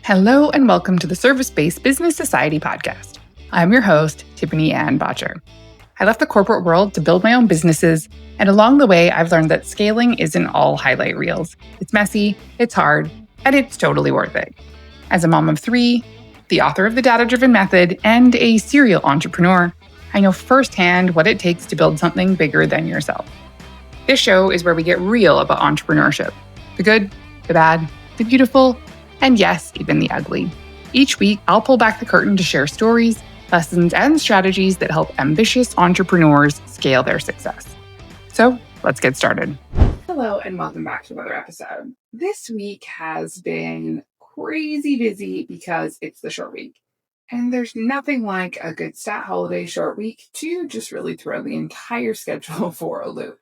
Hello and welcome to the Service-Based Business Society podcast. I'm your host, Tiffany-Ann Bottcher. I left the corporate world to build my own businesses, and along the way, I've learned that scaling isn't all highlight reels. It's messy, it's hard, and it's totally worth it. As a mom of three, the author of The Data-Driven Method, and a serial entrepreneur, I know firsthand what it takes to build something bigger than yourself. This show is where we get real about entrepreneurship. The good, the bad, the beautiful, and yes, even the ugly. Each week, I'll pull back the curtain to share stories, lessons, and strategies that help ambitious entrepreneurs scale their success. So let's get started. Hello, and welcome back to another episode. This week has been crazy busy because it's the short week. And there's nothing like a good stat holiday short week to just really throw the entire schedule for a loop.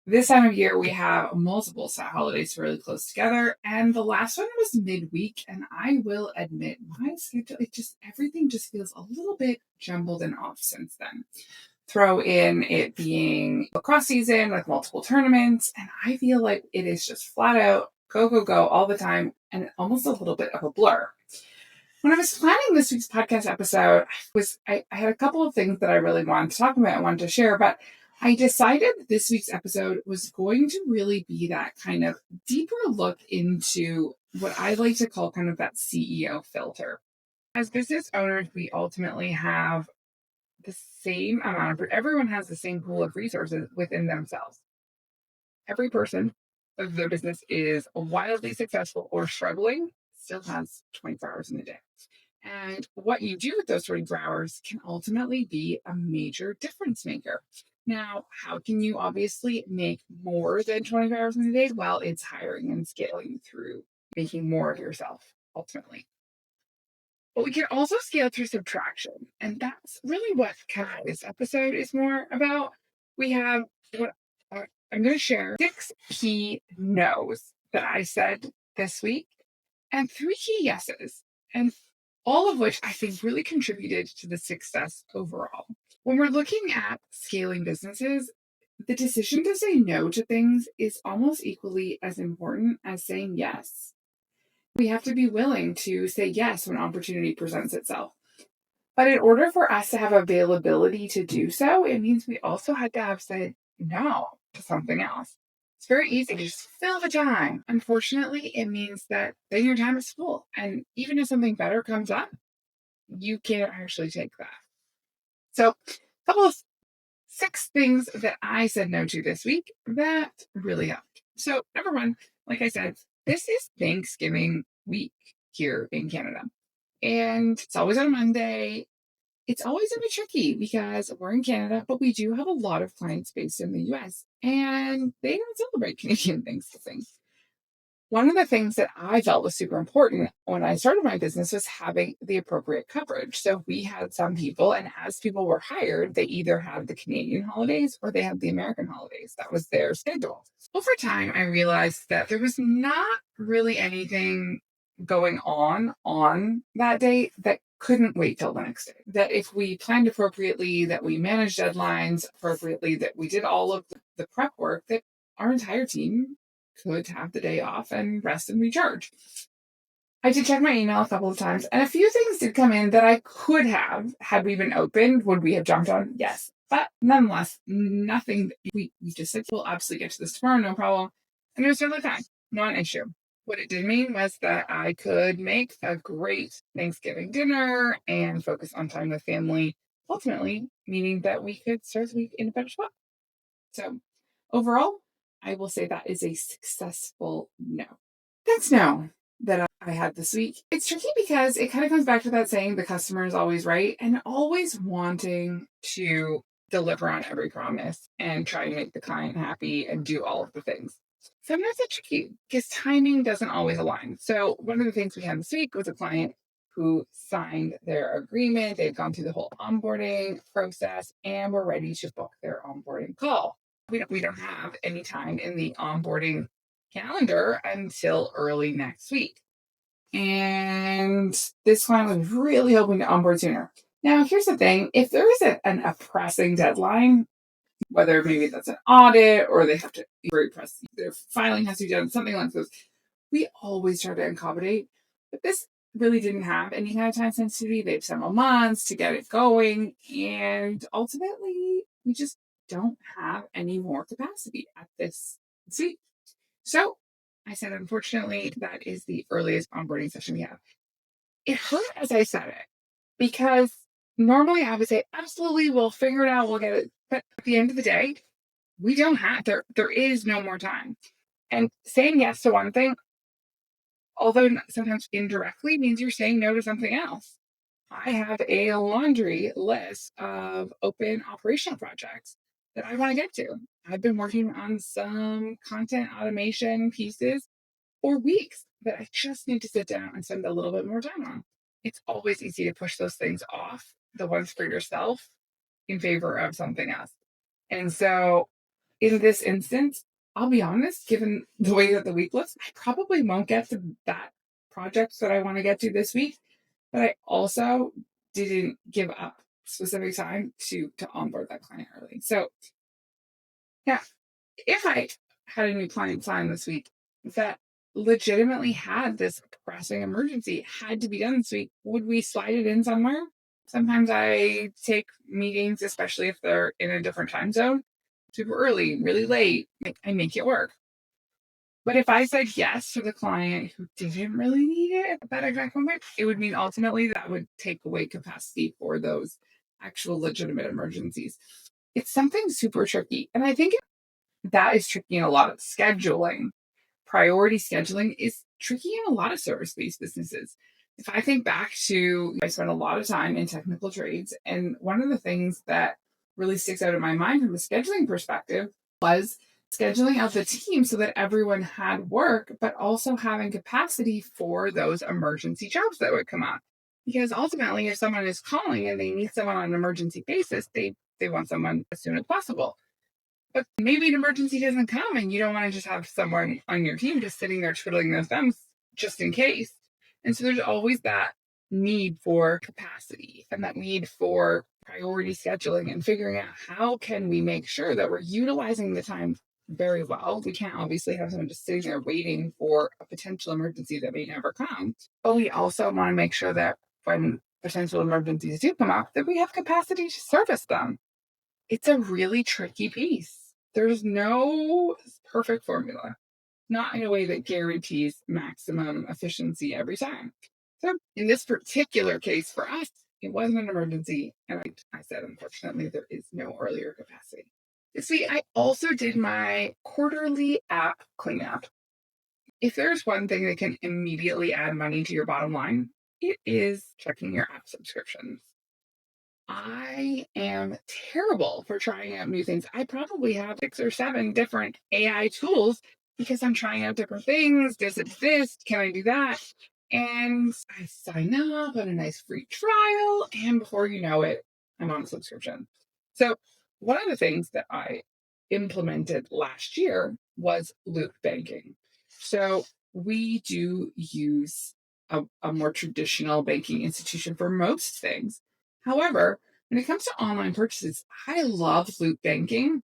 This time of year, we have multiple stat holidays really close together, and the last one was midweek, and I will admit my schedule, everything just feels a little bit jumbled and off since then. Throw in it being lacrosse season with multiple tournaments, and I feel like it is just flat out go, go, go all the time, and almost a little bit of a blur. When I was planning this week's podcast episode, I had a couple of things that I really wanted to talk about and wanted to share, but I decided that this week's episode was going to really be that kind of deeper look into what I like to call kind of that CEO filter. As business owners, we ultimately have the same amount of, everyone has the same pool of resources within themselves. Every person, whether their business is wildly successful or struggling, still has 24 hours in a day. And what you do with those 24 hours can ultimately be a major difference maker. Now, how can you obviously make more than 24 hours in a day? Well, it's hiring and scaling through making more of yourself, ultimately. But we can also scale through subtraction. And that's really what kind of this episode is more about. We have what I'm going to share 6 key no's that I said this week and 3 key yeses. And all of which I think really contributed to the success overall. When we're looking at scaling businesses, the decision to say no to things is almost equally as important as saying yes. We have to be willing to say yes when opportunity presents itself. But in order for us to have availability to do so, it means we also had to have said no to something else. It's very easy to just fill the time. Unfortunately, it means that then your time is full. And even if something better comes up, you can't actually take that. So, a couple of 6 things that I said no to this week that really helped. So, number 1, like I said, this is Thanksgiving week here in Canada. And it's always on a Monday. It's always a bit tricky because we're in Canada, but we do have a lot of clients based in the US, and they don't celebrate Canadian Thanksgiving. One of the things that I felt was super important when I started my business was having the appropriate coverage. So we had some people, and as people were hired, they either had the Canadian holidays or they had the American holidays. That was their schedule. Over time, I realized that there was not really anything going on that day that couldn't wait till the next day. That if we planned appropriately, that we managed deadlines appropriately, that we did all of the prep work, that our entire team could have the day off and rest and recharge. I did check my email a couple of times, and a few things did come in that I could have, had we been opened, would we have jumped on? Yes. But nonetheless, nothing. We just said, we'll absolutely get to this tomorrow, no problem. And it was totally fine. Not an issue. What it did mean was that I could make a great Thanksgiving dinner and focus on time with family, ultimately meaning that we could start the week in a better spot. So overall, I will say that is a successful no. That's no that I had this week. It's tricky because it kind of comes back to that saying, the customer is always right, and always wanting to deliver on every promise and try to make the client happy and do all of the things. Sometimes it's tricky because timing doesn't always align. So one of the things we had this week was a client who signed their agreement. They'd gone through the whole onboarding process and were ready to book their onboarding call. We don't have any time in the onboarding calendar until early next week. And this client was really hoping to onboard sooner. Now, here's the thing. If there is a pressing deadline, whether maybe that's an audit or they have to very press, their filing has to be done, something like this, we always try to accommodate. But this really didn't have any kind of time sensitivity. They have several months to get it going. And ultimately, we just don't have any more capacity at this seat. So I said, unfortunately, that is the earliest onboarding session we have. It hurt as I said it because normally I would say, absolutely, we'll figure it out, we'll get it. But at the end of the day, we don't have, there is no more time. And saying yes to one thing, although sometimes indirectly, means you're saying no to something else. I have a laundry list of open operational projects that I want to get to. I've been working on some content automation pieces for weeks that I just need to sit down and spend a little bit more time on. It's always easy to push those things off, the ones for yourself, in favor of something else. And so in this instance, I'll be honest, given the way that the week looks, I probably won't get to that project that I want to get to this week. But I also didn't give up specific time to onboard that client early. So yeah, if I had a new client sign this week that legitimately had this pressing emergency, had to be done this week, would we slide it in somewhere? Sometimes I take meetings, especially if they're in a different time zone, super early, really late. I make it work. But if I said yes to the client who didn't really need it at that exact moment, it would mean ultimately that would take away capacity for those actual legitimate emergencies. It's something super tricky. And I think that is tricky in a lot of scheduling. Priority scheduling is tricky in a lot of service-based businesses. If I think back to, I spent a lot of time in technical trades, and one of the things that really sticks out in my mind from a scheduling perspective was scheduling out the team so that everyone had work, but also having capacity for those emergency jobs that would come up. Because ultimately, if someone is calling and they need someone on an emergency basis, they want someone as soon as possible. But maybe an emergency doesn't come and you don't want to just have someone on your team just sitting there twiddling their thumbs just in case. And so there's always that need for capacity and that need for priority scheduling and figuring out how can we make sure that we're utilizing the time very well. We can't obviously have someone just sitting there waiting for a potential emergency that may never come. But we also want to make sure that when potential emergencies do come up, that we have capacity to service them. It's a really tricky piece. There's no perfect formula, not in a way that guarantees maximum efficiency every time. So in this particular case for us, it wasn't an emergency. And I said, unfortunately, there is no earlier capacity. You see, I also did my quarterly app cleanup. If there's one thing that can immediately add money to your bottom line, it is checking your app subscriptions. I am terrible for trying out new things. I probably have 6 or 7 different AI tools because I'm trying out different things. Does it this? Can I do that? And I sign up on a nice free trial. And before you know it, I'm on a subscription. So one of the things that I implemented last year was loop banking. So we do use a more traditional banking institution for most things. However, when it comes to online purchases, I love loop banking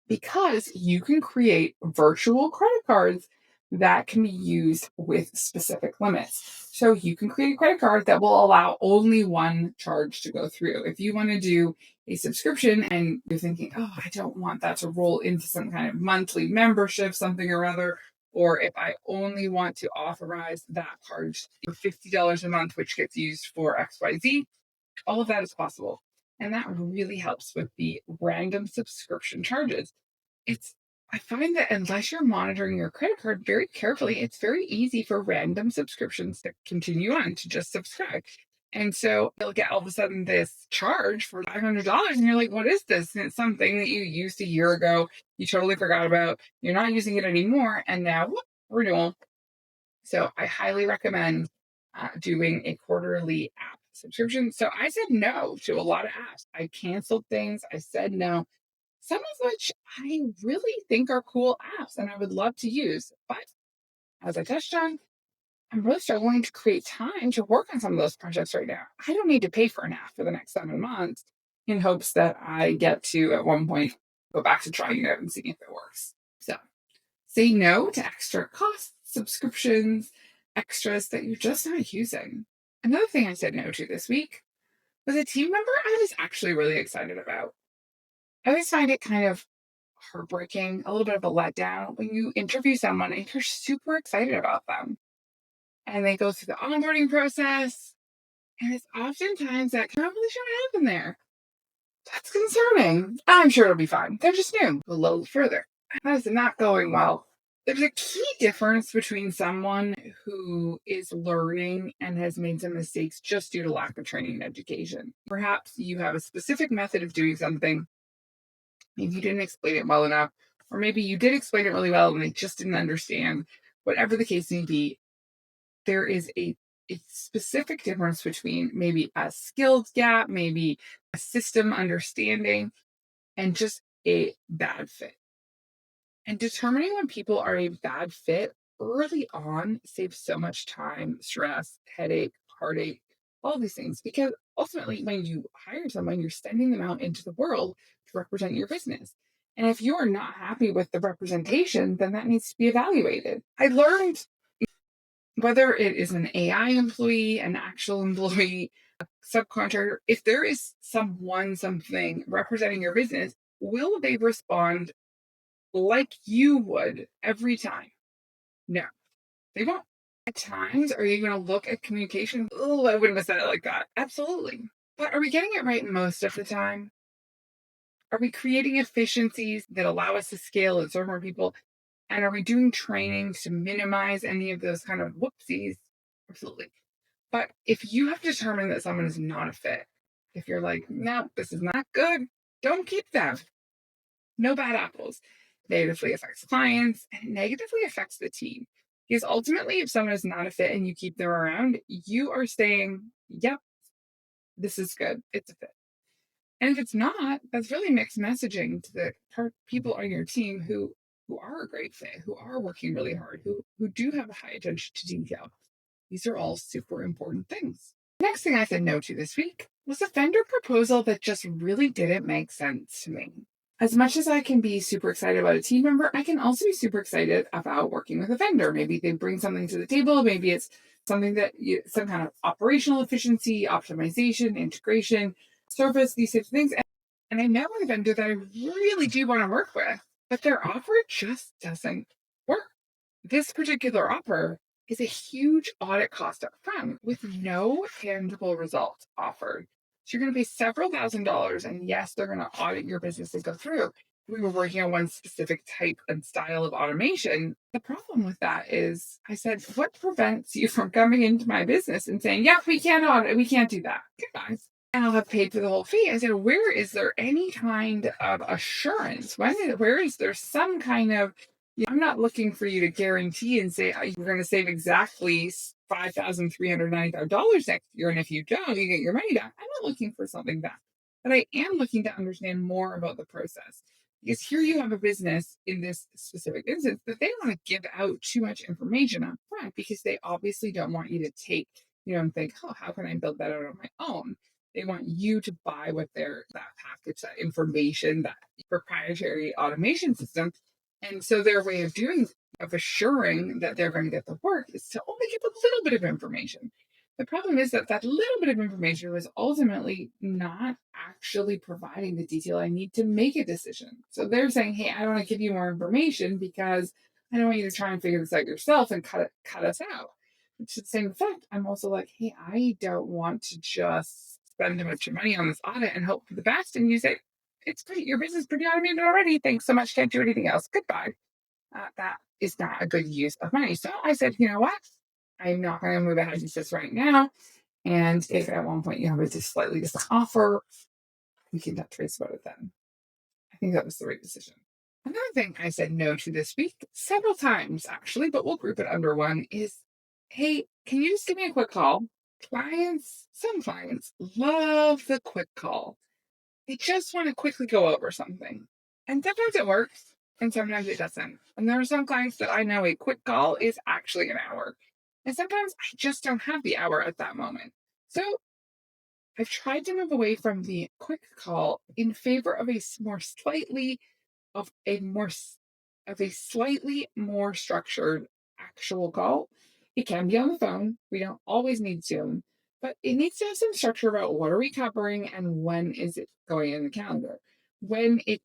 because you can create virtual credit cards that can be used with specific limits. So you can create a credit card that will allow only one charge to go through. If you want to do a subscription and you're thinking, oh, I don't want that to roll into some kind of monthly membership, something or other, or if I only want to authorize that card for $50 a month, which gets used for XYZ, all of that is possible. And that really helps with the random subscription charges. I find that unless you're monitoring your credit card very carefully, it's very easy for random subscriptions to continue on to just subscribe. And so you'll get all of a sudden this charge for $500 and you're like, what is this? And it's something that you used a year ago. You totally forgot about. You're not using it anymore. And now, whoop, renewal. So I highly recommend doing a quarterly app subscription. So I said no to a lot of apps. I canceled things. I said no, some of which I really think are cool apps and I would love to use. But as I touched on, I'm really struggling to create time to work on some of those projects right now. I don't need to pay for an app for the next 7 months in hopes that I get to, at one point, go back to trying it out and seeing if it works. So say no to extra costs, subscriptions, extras that you're just not using. Another thing I said no to this week was a team member I was actually really excited about. I always find it kind of heartbreaking, a little bit of a letdown when you interview someone and you're super excited about them and they go through the onboarding process. And it's oftentimes that probably shouldn't happen there. That's concerning. I'm sure it'll be fine. They're just new. A little further. That is not going well. There's a key difference between someone who is learning and has made some mistakes just due to lack of training and education. Perhaps you have a specific method of doing something. Maybe you didn't explain it well enough, or maybe you did explain it really well and they just didn't understand. Whatever the case may be, there is a specific difference between maybe a skills gap, maybe a system understanding, and just a bad fit. And determining when people are a bad fit early on saves so much time, stress, headache, heartache, all these things. Because ultimately, when you hire someone, you're sending them out into the world to represent your business. And if you're not happy with the representation, then that needs to be evaluated. I learned whether it is an AI employee, an actual employee, a subcontractor, if there is something representing your business, will they respond like you would every time? No, they won't. At times, are you going to look at communication? Oh, I wouldn't have said it like that. Absolutely. But are we getting it right most of the time? Are we creating efficiencies that allow us to scale and serve more people? And are we doing training to minimize any of those kind of whoopsies? Absolutely. But if you have determined that someone is not a fit, if you're like, no, this is not good, don't keep them. No bad apples. Negatively affects clients and it negatively affects the team. Because ultimately, if someone is not a fit and you keep them around, you are saying, yep, this is good. It's a fit. And if it's not, that's really mixed messaging to the people on your team who are a great fit, who are working really hard, who do have a high attention to detail. These are all super important things. Next thing I said no to this week was a vendor proposal that just really didn't make sense to me. As much as I can be super excited about a team member, I can also be super excited about working with a vendor. Maybe they bring something to the table. Maybe it's something that some kind of operational efficiency, optimization, integration, service, these types of things. And I know a vendor that I really do want to work with, but their offer just doesn't work. This particular offer is a huge audit cost up front with no tangible results offered. So you're going to pay several $1,000s, and yes, they're going to audit your business and go through. We were working on one specific type and style of automation. The problem with that is I said, what prevents you from coming into my business and saying, yeah, we can't audit, we can't do that. Goodbye. And I'll have paid for the whole fee. I said, where is there any kind of assurance? Where is there some kind of, I'm not looking for you to guarantee and say you're going to save exactly $5,395 next year. And if you don't, you get your money back. I'm not looking for something back. But I am looking to understand more about the process. Because here you have a business in this specific instance that they don't want to give out too much information up front because they obviously don't want you to take, and think, oh, how can I build that out on my own? They want you to buy what that package, that information, that proprietary automation system. And so their way of assuring that they're going to get the work is to only give a little bit of information. The problem is that little bit of information was ultimately not actually providing the detail I need to make a decision. So they're saying, hey, I don't want to give you more information because I don't want you to try and figure this out yourself and cut us out. To the same effect, I'm also like, hey, I don't want to just spend a bunch of money on this audit and hope for the best. And you say, it's pretty, your business is pretty automated already. Thanks so much. Can't do anything else. Goodbye. That is not a good use of money. So I said, you know what? I'm not going to move ahead with this right now. And if at one point you have a slightly different offer, we can touch base about it then. I think that was the right decision. Another thing I said no to this week, several times actually, but we'll group it under one, is, hey, can you just give me a quick call? Some clients love the quick call. They just want to quickly go over something. And sometimes it works and sometimes it doesn't. And there are some clients that I know a quick call is actually an hour. And sometimes I just don't have the hour at that moment. So I've tried to move away from the quick call in favor of a slightly more structured actual call. It can be on the phone. We don't always need Zoom, but it needs to have some structure about what are we covering and when is it going in the calendar. When it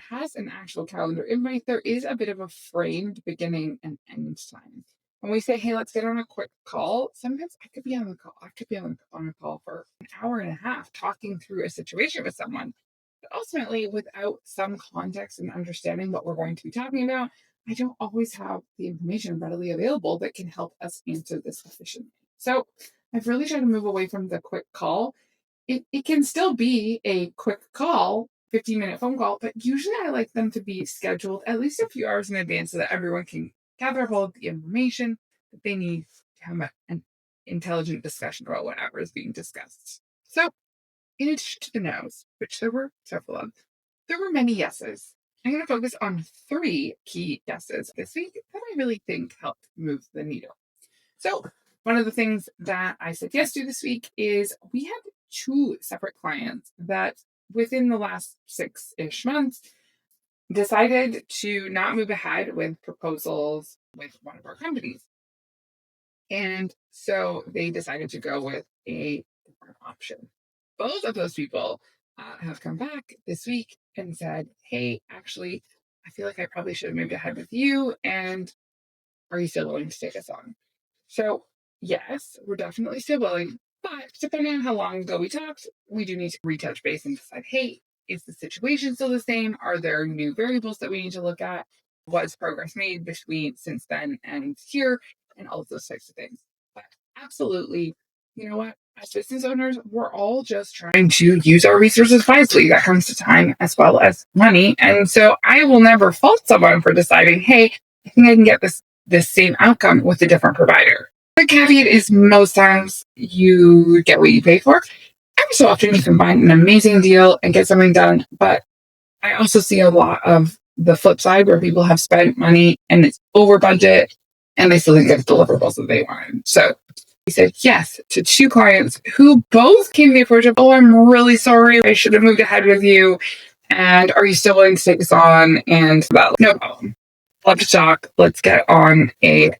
has an actual calendar invite, there is a bit of a framed beginning and end time. When we say, hey, let's get on a quick call, sometimes I could be on the call. I could be on a call for an hour and a half talking through a situation with someone. But ultimately, without some context and understanding what we're going to be talking about, I don't always have the information readily available that can help us answer this efficiently. So I've really tried to move away from the quick call. It can still be a quick call, 15-minute phone call, but usually I like them to be scheduled at least a few hours in advance so that everyone can gather hold of the information that they need to have an intelligent discussion about whatever is being discussed. So in addition to the no's, which there were several of, there were many yeses. I'm going to focus on 3 key yeses this week that I really think helped move the needle. So one of the things that I said yes to this week is we had 2 separate clients that within the last 6-ish months decided to not move ahead with proposals with one of our companies. And so they decided to go with a different option. Both of those people have come back this week and said, hey, actually, I feel like I probably should have moved ahead with you. And are you still willing to take us on? So, yes, we're definitely still willing. But depending on how long ago we talked, we do need to retouch base and decide, hey, is the situation still the same? Are there new variables that we need to look at? What's progress made between since then and here? And all of those types of things. But absolutely, you know what? As business owners, we're all just trying to use our resources wisely. That comes to time as well as money. And so I will never fault someone for deciding, hey, I think I can get this same outcome with a different provider. The caveat is most times you get what you pay for. Every so often you can find an amazing deal and get something done. But I also see a lot of the flip side where people have spent money and it's over budget and they still didn't get the deliverables that they wanted. So we said yes to 2 clients who both came to the approach of, oh, I'm really sorry. I should have moved ahead with you. And are you still willing to take this on? And well, no problem. Love to talk. Let's get on a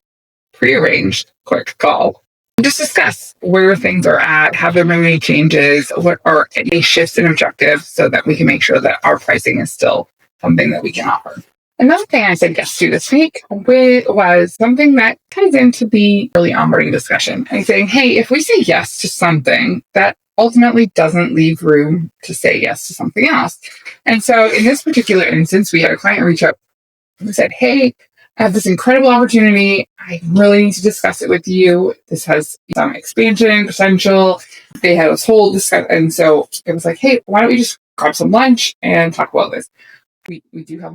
prearranged quick call. Just discuss where things are at, have there been any changes, what are any shifts in objectives so that we can make sure that our pricing is still something that we can offer. Another thing I said yes to this week was something that ties into the early onboarding discussion and saying, hey, if we say yes to something, that ultimately doesn't leave room to say yes to something else. And so in this particular instance, we had a client reach out who said, hey, I have this incredible opportunity. I really need to discuss it with you. This has some expansion potential. They had this whole discussion. And so it was like, hey, why don't we just grab some lunch and talk about this? We do have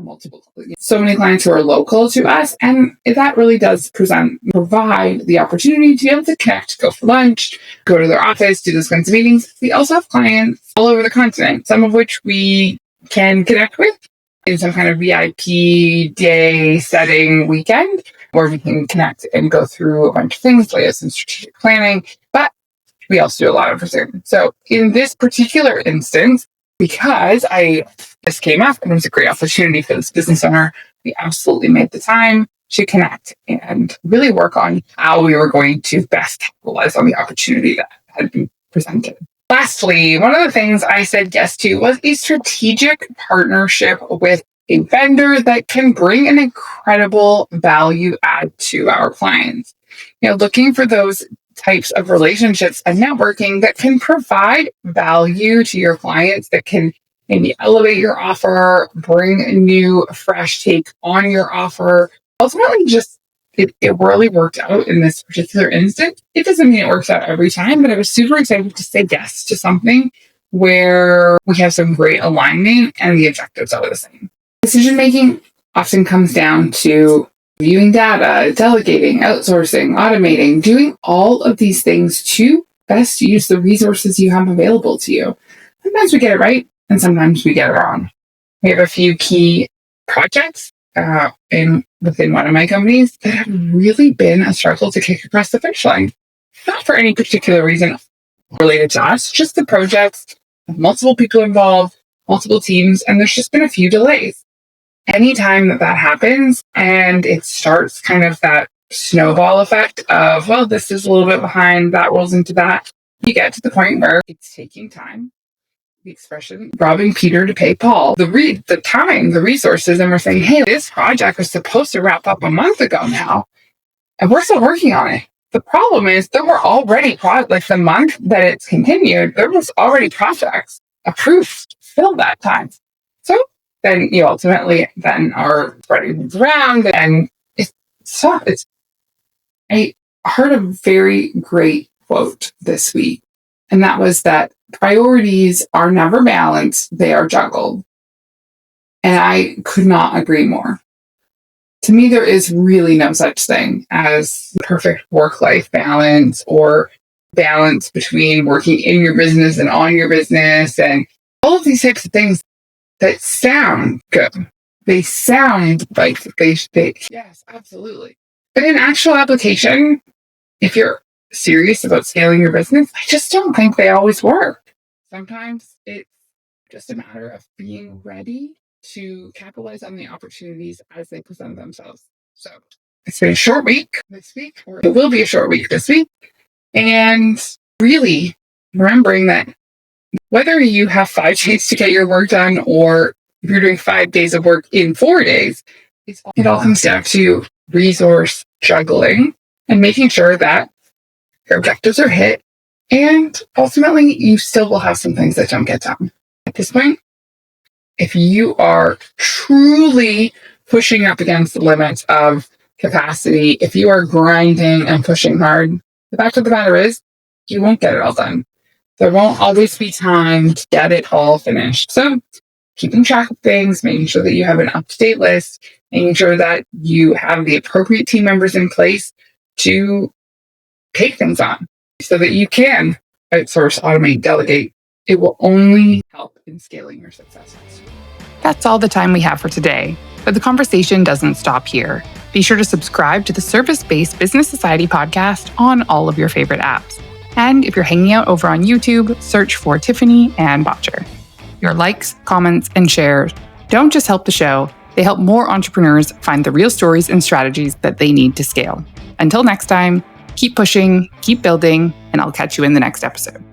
so many clients who are local to us. And that really does provide the opportunity to be able to connect, go for lunch, go to their office, do those kinds of meetings. We also have clients all over the continent, some of which we can connect with in some kind of VIP day setting weekend where we can connect and go through a bunch of things, lay out some strategic planning, but we also do a lot of Zoom. So in this particular instance, because this came up and it was a great opportunity for this business owner, we absolutely made the time to connect and really work on how we were going to best capitalize on the opportunity that had been presented. Lastly, one of the things I said yes to was a strategic partnership with a vendor that can bring an incredible value add to our clients. Looking for those types of relationships and networking that can provide value to your clients, that can maybe elevate your offer, bring a new, fresh take on your offer. Ultimately, it really worked out in this particular instance. It doesn't mean it works out every time, but I was super excited to say yes to something where we have some great alignment and the objectives are the same. Decision making often comes down to viewing data, delegating, outsourcing, automating, doing all of these things to best use the resources you have available to you. Sometimes we get it right, and sometimes we get it wrong. We have a few key projects within one of my companies that have really been a struggle to kick across the finish line. Not for any particular reason related to us, just the projects, multiple people involved, multiple teams, and there's just been a few delays. Anytime that happens and it starts kind of that snowball effect of, well, this is a little bit behind, that rolls into that. You get to the point where it's taking time. The expression, robbing Peter to pay Paul. The time, the resources, and we're saying, hey, this project was supposed to wrap up a month ago now, and we're still working on it. The problem is there were already the month that it's continued, there was already projects approved to fill that time. So then you ultimately then are spreading things around, and it's tough. I heard a very great quote this week, and that was that priorities are never balanced, they are juggled. And I could not agree more. To me, there is really no such thing as perfect work-life balance or balance between working in your business and on your business and all of these types of things that sound good. They sound like they yes, absolutely. But in actual application, if you're serious about scaling your business, I just don't think they always work. Sometimes it's just a matter of being ready to capitalize on the opportunities as they present themselves. So it's been a short week this week, or it will be a short week this week. And really remembering that whether you have 5 days to get your work done or if you're doing 5 days of work in 4 days, it all comes down to resource juggling and making sure that your objectives are hit, and ultimately you still will have some things that don't get done. At this point, if you are truly pushing up against the limits of capacity, if you are grinding and pushing hard, the fact of the matter is you won't get it all done. There won't always be time to get it all finished. So keeping track of things, making sure that you have an up-to-date list, making sure that you have the appropriate team members in place to take things on so that you can outsource, automate, delegate. It will only help in scaling your successes. That's all the time we have for today, but the conversation doesn't stop here. Be sure to subscribe to the Service-Based Business Society podcast on all of your favorite apps. And if you're hanging out over on YouTube, search for Tiffany-Ann Bottcher. Your likes, comments, and shares don't just help the show, they help more entrepreneurs find the real stories and strategies that they need to scale. Until next time, keep pushing, keep building, and I'll catch you in the next episode.